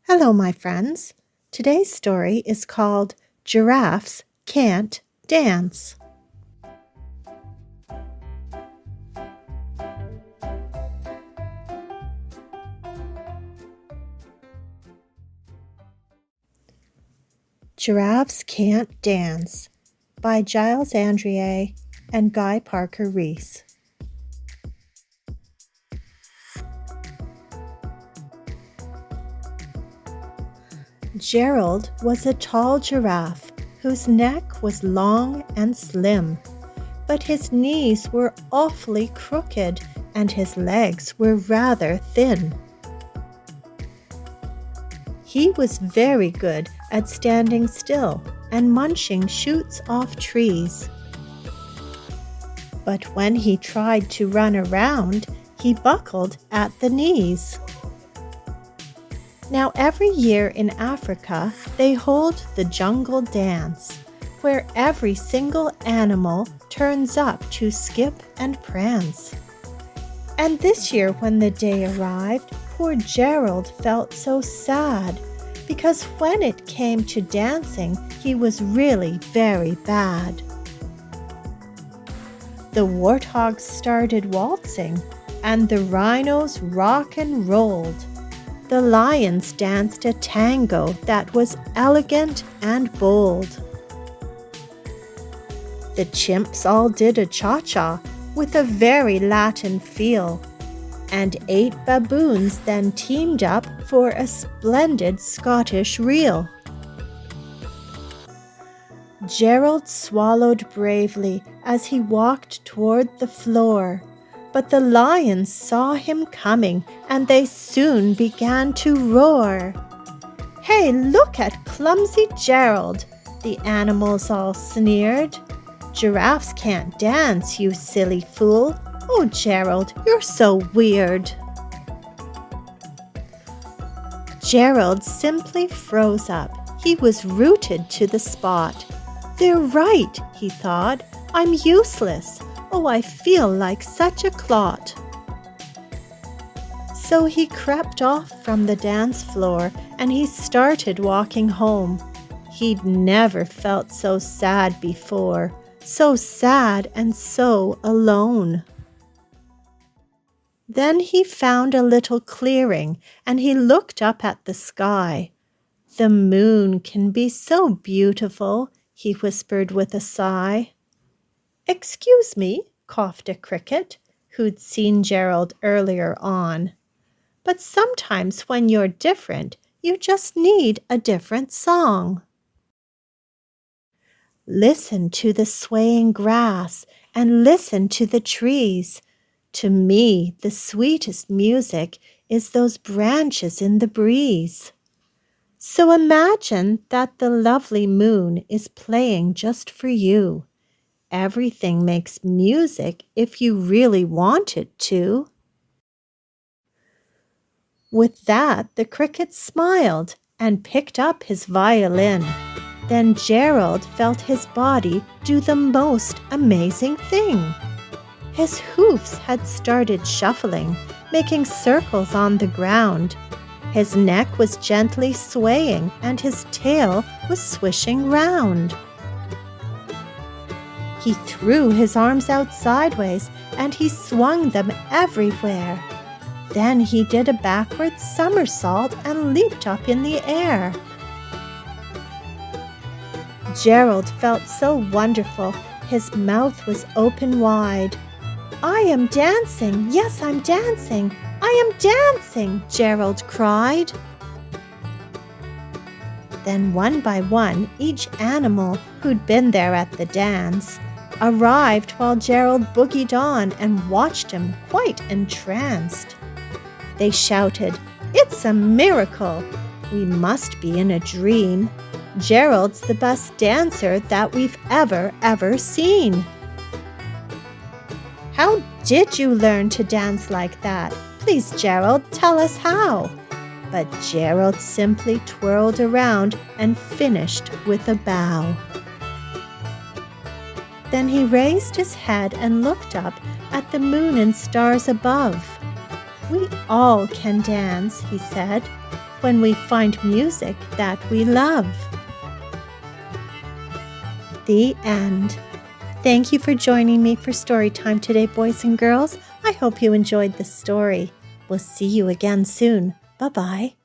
Hello, my friends. Today's story is called Giraffes Can't Dance. Giraffes Can't Dance by Giles, Andrede, and Guy Parker Reese. Gerald was a tall giraffe whose neck was long and slim, but his knees were awfully crooked and his legs were rather thin. He was very good at standing still and munching shoots off trees. But when he tried to run around, he buckled at the knees. Now every year in Africa, they hold the jungle dance, where every single animal turns up to skip and prance. And this year when the day arrived, poor Gerald felt so sad, because when it came to dancing, he was really very bad. The warthogs started waltzing, and the rhinos rock and rolled. The lions danced a tango that was elegant and bold. The chimps all did a cha-cha with a very Latin feel, and 8 baboons then teamed up for a splendid Scottish reel. Gerald swallowed bravely as he walked toward the floor, but the lions saw him coming, and they soon began to roar. "Hey, look at clumsy Gerald," the animals all sneered. "Giraffes can't dance, you silly fool. Oh, Gerald, you're so weird." Gerald simply froze up. He was rooted to the spot. "They're right," he thought. "I'm useless. Oh, I feel like such a clot." So he crept off from the dance floor and he started walking home. He'd never felt so sad before, so sad and so alone. Then he found a little clearing and he looked up at the sky. "The moon can be so beautiful," he whispered with a sigh. "Excuse me," coughed a cricket, who'd seen Gerald earlier on. "But sometimes when you're different, you just need a different song." Listen to the swaying grass and listen to the trees. To me, the sweetest music is those branches in the breeze. So imagine that the lovely moon is playing just for you. Everything makes music if you really want it to. With that, the cricket smiled and picked up his violin. Then Gerald felt his body do the most amazing thing. His hoofs had started shuffling, making circles on the ground. His neck was gently swaying and his tail was swishing round. He threw his arms out sideways and he swung them everywhere. Then he did a backward somersault and leaped up in the air. Gerald felt so wonderful, his mouth was open wide. "I am dancing, yes, I'm dancing, I am dancing," Gerald cried. Then one by one, each animal who'd been there at the dance arrived while Gerald boogied on and watched him quite entranced. They shouted, "It's a miracle! We must be in a dream. Gerald's the best dancer that we've ever seen." "How did you learn to dance like that? Please, Gerald, tell us how." But Gerald simply twirled around and finished with a bow. Then he raised his head and looked up at the moon and stars above. "We all can dance," he said. when we find music that we love. The end. Thank you for joining me for story time today, boys and girls. I hope you enjoyed the story. We'll see you again soon. Bye-bye.